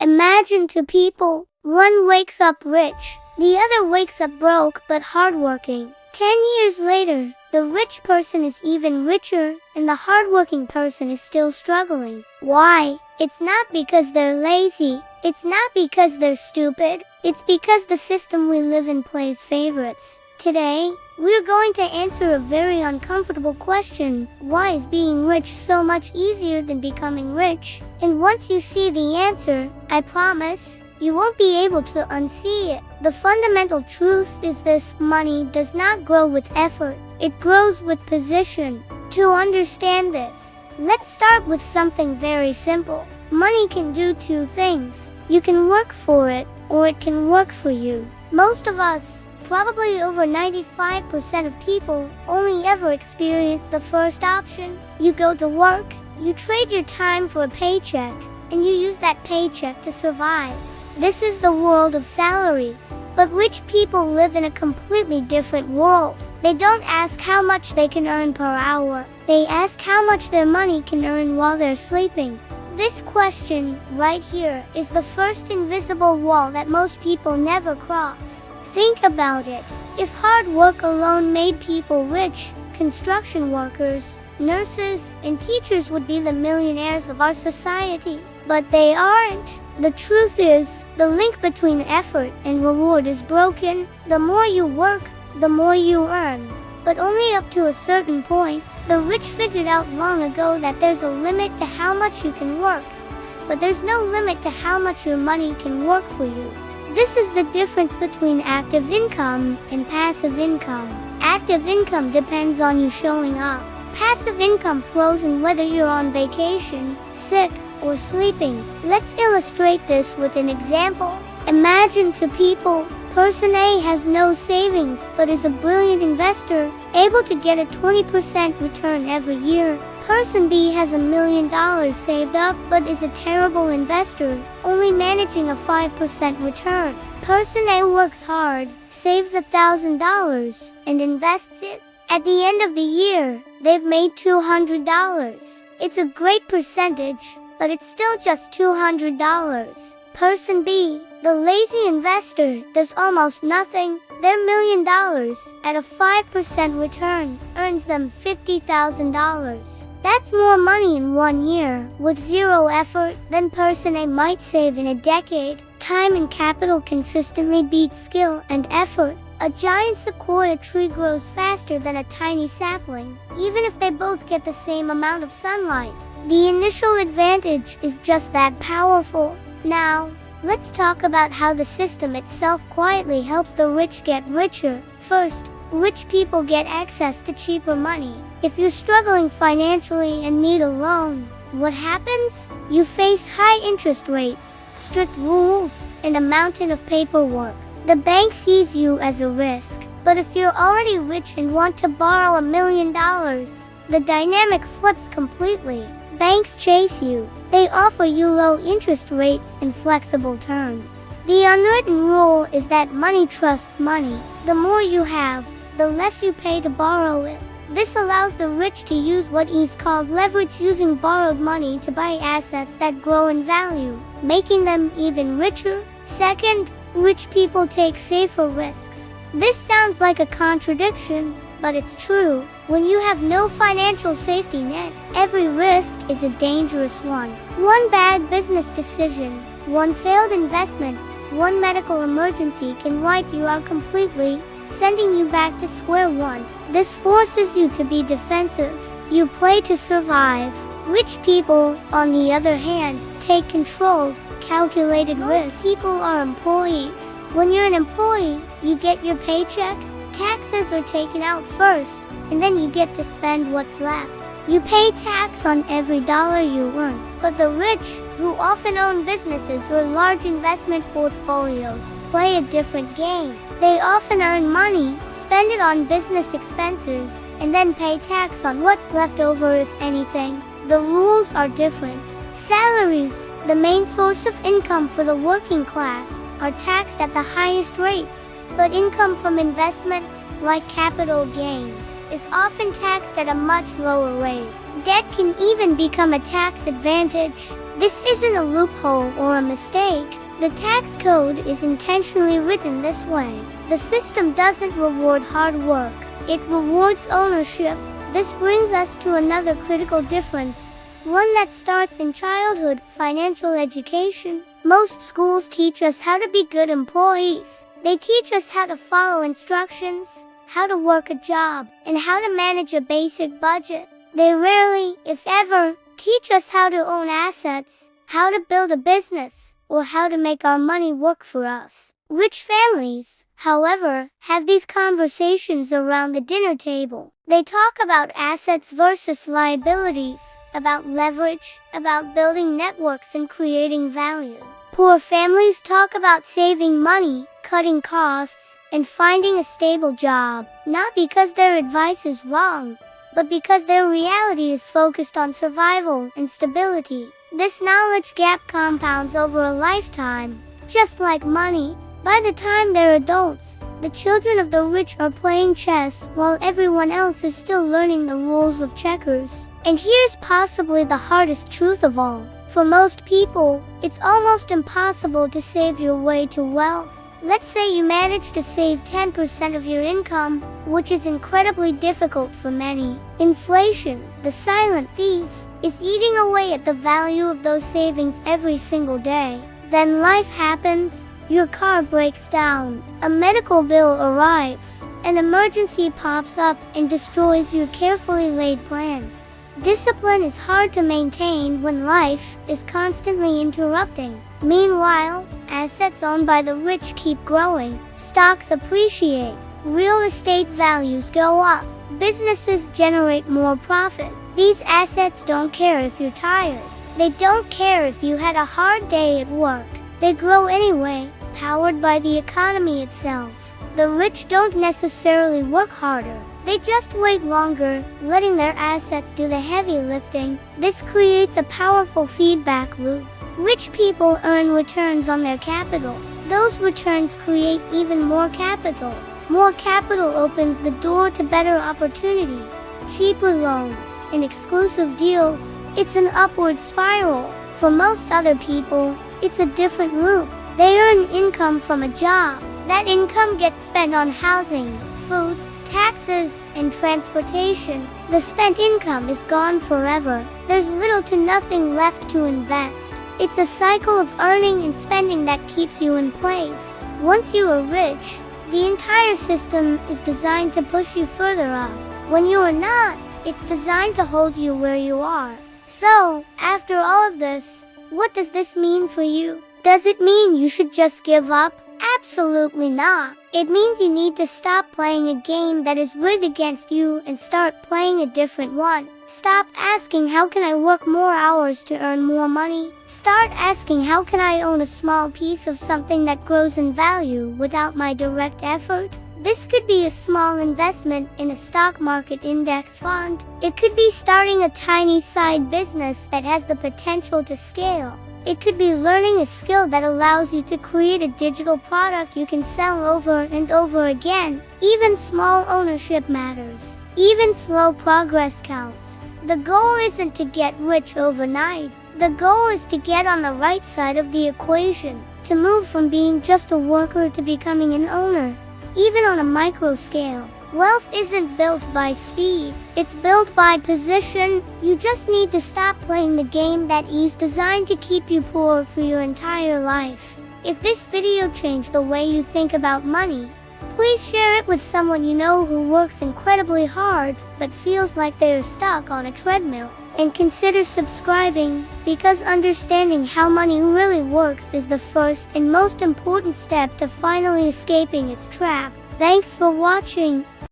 Imagine two people. One wakes up rich, the other wakes up broke but hardworking. 10 years later, the rich person is even richer, and the hardworking person is still struggling. Why? It's not because they're lazy. It's not because they're stupid. It's because the system we live in plays favorites. Today, we're going to answer a very uncomfortable question. Why is being rich so much easier than becoming rich? And once you see the answer, I promise, you won't be able to unsee it. The fundamental truth is this: money does not grow with effort. It grows with position. To understand this, let's start with something very simple. Money can do two things. You can work for it, or it can work for you. Most of us, probably over 95% of people, only ever experience the first option. You go to work, you trade your time for a paycheck, and you use that paycheck to survive. This is the world of salaries. But rich people live in a completely different world. They don't ask how much they can earn per hour. They ask how much their money can earn while they're sleeping. This question, right here, is the first invisible wall that most people never cross. Think about it. If hard work alone made people rich, construction workers, nurses, and teachers would be the millionaires of our society. But they aren't. The truth is, the link between effort and reward is broken. The more you work, the more you earn. But only up to a certain point. The rich figured out long ago that there's a limit to how much you can work. But there's no limit to how much your money can work for you. This is the difference between active income and passive income. Active income depends on you showing up. Passive income flows in whether you're on vacation, sick, or sleeping. Let's illustrate this with an example. Imagine two people. Person A has no savings but is a brilliant investor, able to get a 20% return every year. Person B has $1 million saved up but is a terrible investor, only managing a 5% return. Person A works hard, saves $1,000, and invests it. At the end of the year, they've made $200. It's a great percentage, but it's still just $200. Person B, the lazy investor, does almost nothing. Their $1 million, at a 5% return, earns them $50,000. That's more money in 1 year, with zero effort, than Person A might save in a decade. Time and capital consistently beat skill and effort. A giant sequoia tree grows faster than a tiny sapling, even if they both get the same amount of sunlight. The initial advantage is just that powerful. Now, let's talk about how the system itself quietly helps the rich get richer. First, rich people get access to cheaper money. If you're struggling financially and need a loan, what happens? You face high interest rates, strict rules, and a mountain of paperwork. The bank sees you as a risk. But if you're already rich and want to borrow $1 million, the dynamic flips completely. Banks chase you. They offer you low interest rates and flexible terms. The unwritten rule is that money trusts money. The more you have, the less you pay to borrow it. This allows the rich to use what is called leverage, using borrowed money to buy assets that grow in value, making them even richer. Second, rich people take safer risks. This sounds like a contradiction, but it's true. When you have no financial safety net, every risk is a dangerous one. One bad business decision, one failed investment, one medical emergency can wipe you out completely, sending you back to square one. This forces you to be defensive. You play to survive. Rich people, on the other hand, take controlled, calculated risks. Most people are employees. When you're an employee, you get your paycheck, taxes are taken out first, and then you get to spend what's left. You pay tax on every dollar you earn. But the rich, who often own businesses or large investment portfolios, play a different game. They often earn money, spend it on business expenses, and then pay tax on what's left over, if anything. The rules are different. Salaries, the main source of income for the working class, are taxed at the highest rates. But income from investments, like capital gains, is often taxed at a much lower rate. Debt can even become a tax advantage. This isn't a loophole or a mistake. The tax code is intentionally written this way. The system doesn't reward hard work. It rewards ownership. This brings us to another critical difference, one that starts in childhood: financial education. Most schools teach us how to be good employees. They teach us how to follow instructions, how to work a job, and how to manage a basic budget. They rarely, if ever, teach us how to own assets, how to build a business, or how to make our money work for us. Rich families, however, have these conversations around the dinner table. They talk about assets versus liabilities, about leverage, about building networks and creating value. Poor families talk about saving money, cutting costs, and finding a stable job, not because their advice is wrong, but because their reality is focused on survival and stability. This knowledge gap compounds over a lifetime. Just like money, by the time they're adults, the children of the rich are playing chess while everyone else is still learning the rules of checkers. And here's possibly the hardest truth of all. For most people, it's almost impossible to save your way to wealth. Let's say you manage to save 10% of your income, which is incredibly difficult for many. Inflation, the silent thief, is eating away at the value of those savings every single day. Then life happens. Your car breaks down, a medical bill arrives, an emergency pops up and destroys your carefully laid plans. Discipline is hard to maintain when life is constantly interrupting. Meanwhile, assets owned by the rich keep growing, stocks appreciate, real estate values go up, businesses generate more profit. These assets don't care if you're tired. They don't care if you had a hard day at work. They grow anyway, powered by the economy itself. The rich don't necessarily work harder. They just wait longer, letting their assets do the heavy lifting. This creates a powerful feedback loop. Rich people earn returns on their capital. Those returns create even more capital. More capital opens the door to better opportunities, cheaper loans, and exclusive deals. It's an upward spiral. For most other people, it's a different loop. They earn income from a job. That income gets spent on housing, food, taxes, and transportation. The spent income is gone forever. There's little to nothing left to invest. It's a cycle of earning and spending that keeps you in place. Once you are rich, the entire system is designed to push you further up. When you are not, it's designed to hold you where you are. So, after all of this, what does this mean for you? Does it mean you should just give up? Absolutely not. It means you need to stop playing a game that is rigged against you and start playing a different one. Stop asking, how can I work more hours to earn more money? Start asking, how can I own a small piece of something that grows in value without my direct effort? This could be a small investment in a stock market index fund. It could be starting a tiny side business that has the potential to scale. It could be learning a skill that allows you to create a digital product you can sell over and over again. Even small ownership matters. Even slow progress counts. The goal isn't to get rich overnight. The goal is to get on the right side of the equation, to move from being just a worker to becoming an owner. Even on a micro scale, wealth isn't built by speed, it's built by position. You just need to stop playing the game that is designed to keep you poor for your entire life. If this video changed the way you think about money, please share it with someone you know who works incredibly hard but feels like they are stuck on a treadmill. And consider subscribing, because understanding how money really works is the first and most important step to finally escaping its trap. Thanks for watching.